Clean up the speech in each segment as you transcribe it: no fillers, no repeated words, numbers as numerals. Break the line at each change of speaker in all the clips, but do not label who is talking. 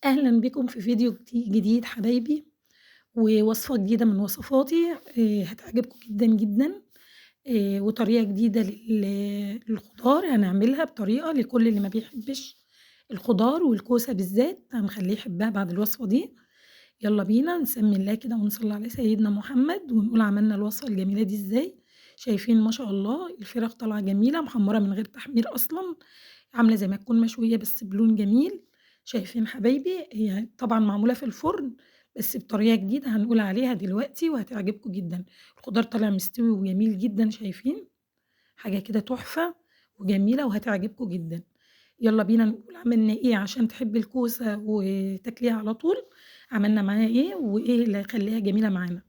أهلًا بكم في فيديو جديد حبايبي، ووصفة جديدة من وصفاتي هتعجبكم جدًا، جدًا، وطريقة جديدة للخضار هنعملها بطريقة لكل اللي ما بيحبش الخضار والكوسة بالذات، هنخلّيه يحبها بعد الوصفة دي. يالّا بينا نسمّي الله كده ونصلّي على سيدنا محمد، ونقول عملنا الوصفة الجميلة دي إزاي. شايفين ما شاء الله الفراخ طالعة جميلة محمّرة من غير تحمير أصلًا، عاملة زي ما تكون مشوية بس بلون جميل. شايفين حبايبي هي طبعًا معمولة في الفرن بس بطريقة جديدة هنقول عليها دلوقتي وهتعجبكم جدًا. الخضار طالع مستوي وجميل جدًا شايفين، حاجة كده تحفة وجميلة وهتعجبكم جدًا. يالّا بينا نقول عملنا إيه عشان تحبّي الكوسة وتاكليها على طول، عملنا معاها إيه وإيه اللي هيخلّيها جميلة معانا.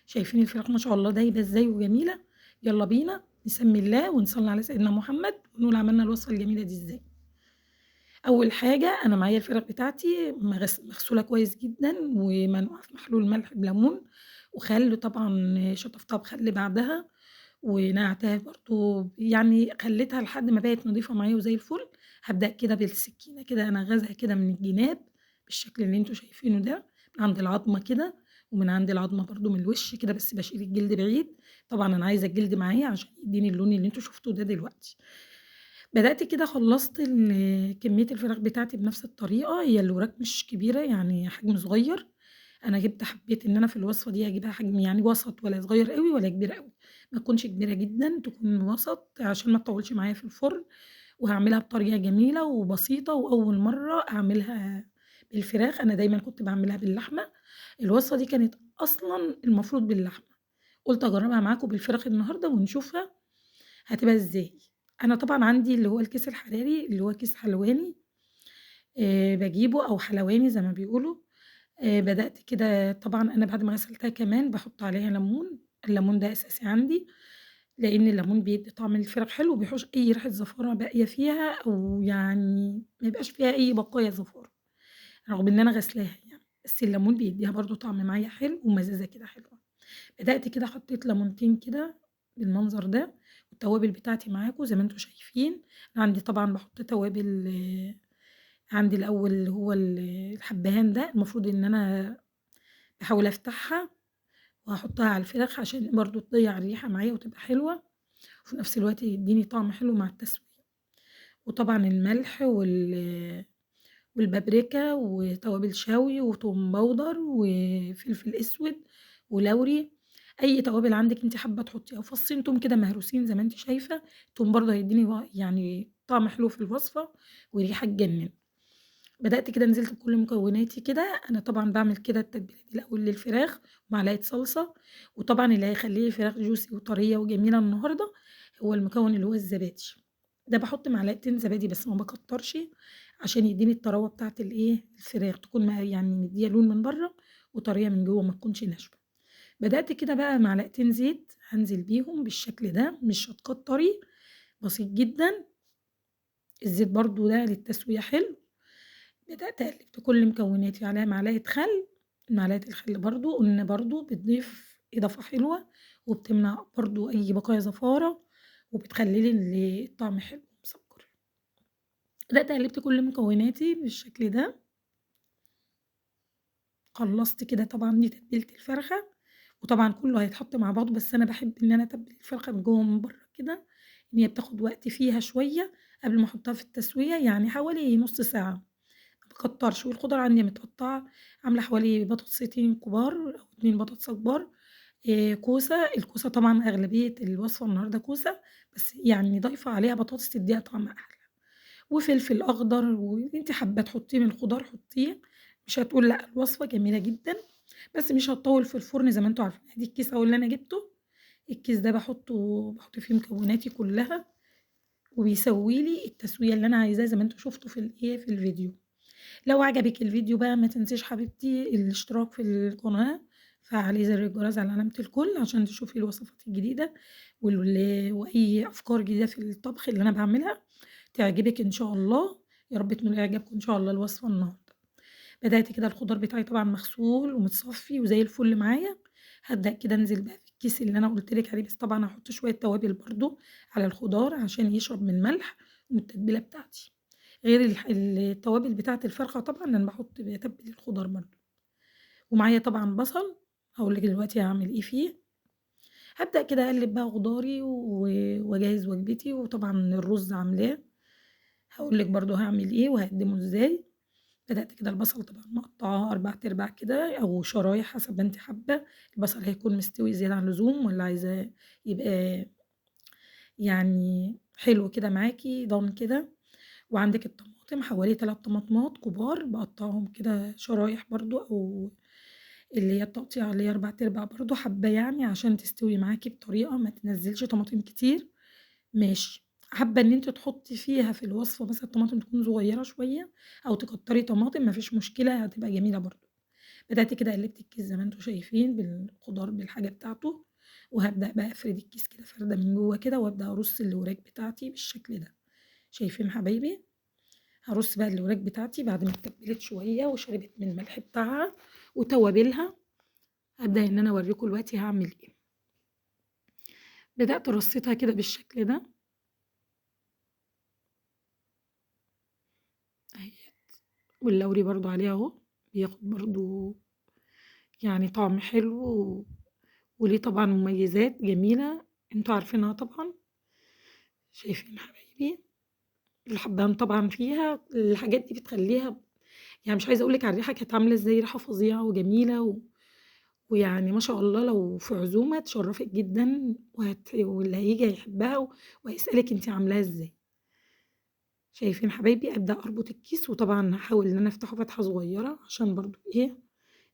شايفين الفراخ ما شاء الله دايبة إزاي وجميلة. يالّا بينا نسمّي الله ونصلّي على سيدنا محمد ونقول عملنا الوصفة الجميلة دي إزاي. أول حاجة أنا معايا الفراخ بتاعتي مغسولة كويس جدًا ومنقوعة في محلول ملح بليمون وخل، طبعًا شطفتها بخل بعدها ونقعتها برضه يعني خلّيتها لحد ما بقت نضيفة معايا وزي الفل. هابدأ كده بالسكينة كده أنغّزها كده من الجناب بالشكل اللي أنتم شايفينه ده، من عند العضمة كده، ومن عند العضمة برضه من الوش كده بس باشيل الجلد بعيد. طبعًا أنا عايزة الجلد معايا عشان يدّيني اللون اللي أنتم شفتوه ده دلوقتي. بدأت كده خلّصت كمية الفراخ بتاعتي بنفس الطريقة، هي الوراك مش كبيرة يعني حجم صغير. أنا حبيت إن أنا في الوصفة دي أجيبها حجم يعني وسط، ولا صغير أوي ولا كبير أوي، ما تكونش كبيرة جدًا، تكون وسط عشان ما تطوّلش معايا في الفرن. وهاعملها بطريقة جميلة وبسيطة وأول مرّة أعملها بالفراخ، أنا دايمًا كنت باعملها باللحمة. الوصفة دي كانت أصلًا المفروض باللحمة، قُلت أجرّبها معاكم بالفراخ النهارده ونشوفها هتبقى إزاي. أنا طبعًا عندي اللي هو الكيس الحراري اللي هو كيس حلواني، باجيبه أو حلواني زي ما بيقولوا. بدأت كده طبعًا أنا بعد ما غسلتها كمان باحط عليها ليمون، الليمون ده أساسي عندي، لإن الليمون بيدّي طعم للفراخ حلو وبيحوش أي ريحة زفارة باقية فيها أو يعني ما يبقاش فيها أي بقايا زفارة، رغم إن أنا غاسلاها يعني، بس الليمون بيدّيها برضه طعم معايا حلو ومزازة كده حلوة. بدأت كده حطيت ليمونتين كده بالمنظر ده، والتوابل بتاعتي معاكم زي ما أنتم شايفين. عندي طبعًا باحط توابل، عندي الأول اللي هو الحبهان ده المفروض إن أنا باحاول أفتحها وأحطها على الفراخ عشان برضه تضيّع الريحة معايا وتبقى حلوة، وفي نفس الوقت يدّيني طعم حلو مع التسوية. وطبعًا الملح والبابريكا وتوابل شوي وتوم باودر وفلفل أسود ولوري، أي توابل عندِك أنتِ حابة تحطيها، وفصين توم كده مهروسين زي ما أنتِ شايفة. التوم برضه هيدّيني يعني طعم حلو في الوصفة وريحة تجنن. بدأت كده نزلت بكل مكوناتي كده، أنا طبعًا باعمل كده التتبيلة دي الأول للفراخ ومعلقة صلصة، وطبعًا اللي هيخلّي الفراخ juicy وطرية وجميلة النهارده هو المكون اللي هو الزبادي. ده باحط معلقتين زبادي بس ما باكترش عشان يدّيني الطراوة بتاعة الفراخ، تكون يعني مديّة لون من برّه وطرية من جوّه ما تكونش ناشفة. بدأت كده بقى معلقتين زيت هانزل بيهم بالشكل ده مش هتكتري، بسيط جدًا. الزيت برضه ده للتسوية حلو. بدأت أقلِّب في كل مكوناتي عليها معلقة خَل، معلقة الخل برضه قُلنا برضه بتضيف إضافة حلوة، وبتمنع برضه أي بقايا زفارة، وبتخلّي لي الطعم حلو مسكّر. بدأت قلِّبت كل مكوناتي بالشكل ده، خلّصت كده طبعًا دي تتبيلة الفرخة، وطبعًا كلّه هيتحط مع بعضه بس أنا باحب إن أنا أتبِّل الفرخة من جوّه ومن برّه كده، إن هي بتاخد وقت فيها شوية قبل ما أحطها في التسوية، يعني حوالي نُص ساعة. ما باكتّرش، والخضار عندي متقطّعة، عاملة حوالي بطاطستين كبار أو 2 بطاطسا كبار، كوسة، الكوسة طبعًا أغلبية الوصفة النهارده كوسة، بس يعني ضايفة عليها بطاطس تدّيها طعم أحلى، وفلفل أخضر واللي أنتِ حابة تحطّيه من الخضار حطّيه، مش هتقول لأ، الوصفة جميلة جدًا، بس مش هتطوّل في الفرن زي ما أنتم عارفين. أدي الكيس أهو اللي أنا جِبته، الكيس ده باحط فيه مكوناتي كلّها، وبيسوّي لي التسوية اللي أنا عايزاها زي ما أنتم شُفتوا في الفيديو. لو عجبِك الفيديو بقى ما تنسيش حبيبتي الاشتراك في القناة، فعّلي زر الجرس على علامة الكل عشان تشوفي الوصفات الجديدة وأي أفكار جديدة في الطبخ اللي أنا باعملها تعجبِك إن شاء الله. يا رب تنول إعجابكم إن شاء الله الوصفة النهارده. بدأت كده الخضار بتاعي طبعًا مغسول ومتصفّي وزي الفل معايا، هابدأ كده أنزل بقى في الكيس اللي أنا قُلت لِك عليه، بس طبعًا هاحط شوية توابل برضه على الخضار عشان يشرب من الملح ومن التتبيلة بتاعتي. غير التوابل بتاعة الفرخة طبعًا أنا باتبِّل الخضار برضه، ومعايا طبعًا بصل، هاقول لِك دلوقتي هاعمل إيه فيه. هابدأ كده أقلِّب بقى خضاري وأجهّز وجبتي، وطبعًا الرز عاملاه، هاقول لِك برضه هاعمل إيه وهاقدّمه إزاي. بدأت كده البصل طبعًا مقطّعاه 4/4 كده أو شرايح حسب ما أنتِ حابة، البصل هيكون مستوي زيادة عن اللزوم والّا عايزاه يبقى يعني حلو كده معاكِ ضان كده. وعندِك الطماطم حوالي 3 طماطمات كبار باقطّعهم كده شرايح برضه أو اللي هي التقطيعة اللي هي 4/4 برضه حابة يعني عشان تستوي معاكِ بطريقة ما تنزّلش طماطم كتير، ماشي. حابة إن أنتِ تحطّي فيها في الوصفة مثلًا الطماطم تكون صغيّرة شوية أو تكتّري طماطم ما فيش مشكلة هتبقى جميلة برضه. بدأت كده قلّبت الكيس زي ما أنتم شايفين بالخضار بالحاجة بتاعته، وهابدأ بقى أفرد الكيس كده فردة من جوّه كده وأبدأ أرُص الوراك بتاعتي بالشكل ده، شايفين حبايبي؟ هارُص بقى الوراك بتاعتي بعد ما اتبّلت شوية وشربت من الملح بتاعها وتوابلها، هابدأ إن أنا أورّيكم دلوقتي هاعمل إيه. بدأت رصيتها كده بالشكل ده أهي، واللوري برضه عليه أهو، بياخد برضه يعني طعم حلو وليه طبعًا مميزات جميلة أنتم عارفينها طبعًا، شايفين حبايبي؟ الحبّهان طبعًا فيها الحاجات دي بتخلّيها يعني مش عايزة أقول لِك على الريحة كانت عاملة إزاي، ريحة فظيعة وجميلة ويعني ما شاء الله لو في عزومة تشرّفِك جدًا واللي هييجي هيحبها وهيسألِك أنتِ عاملاها إزاي. شايفين حبايبي؟ أبدأ أربط الكيس وطبعًا هاحاول إن أنا أفتحه فتحة صغيّرة عشان برضه إيه،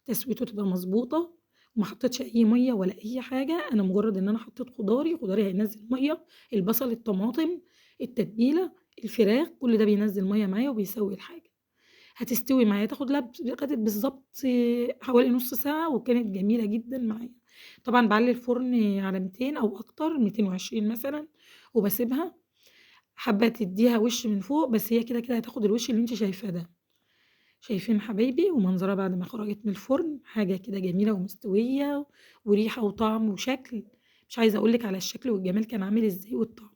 تسويته تبقى مضبوطة، وما حطيتش أي مَيّة ولا أي حاجة، أنا مجرد إن أنا حطيت خضاري، خضاري هينزّل مَيّة، البصل، الطماطم، التتبيلة، الفراخ، كل ده بينزّل مَيّة معايا وبيسوي الحاجة. هتستوي معايا، تاخد لها خدت بالضبط حوالي نُص ساعة وكانت جميلة جدًا معايا. طبعًا باعلّي الفرن على 200 أو أكتر، 220 مثلًا وباسيبها، حابة تدّيها وِش من فوق، بس هي كده هتاخد الوِش اللي أنتِ شايفاه ده. شايفين حبايبي؟ ومنظرها بعد ما خرجت من الفرن، حاجة كده جميلة ومستوية وريحة وطعم وشكل، مش عايزة أقول لِك على الشكل والجمال كان عامل إزاي والطعم.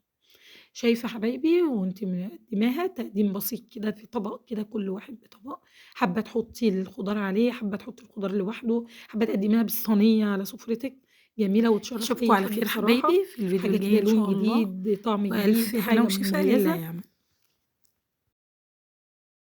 شايفة حبايبي وأنتِ مقدّماها تقديم بسيط كده في طبق كده كل واحد بطبق، حابة تحطّي الخضار عليه، حابة تحطّي الخضار لوحده، حابة تقدّميها بالصينية على سفرتِك، جميلة وتشرّف
أشوفكم
أي
على
حد
خير
بصراحة،
حبايبي في الفيديو
حاجة
الجاي
كده
إن
لون
شاء الله،
جديد، طعم
وألف
جديد،
هنا
حاجة
وشفا لله
مميزة.
يا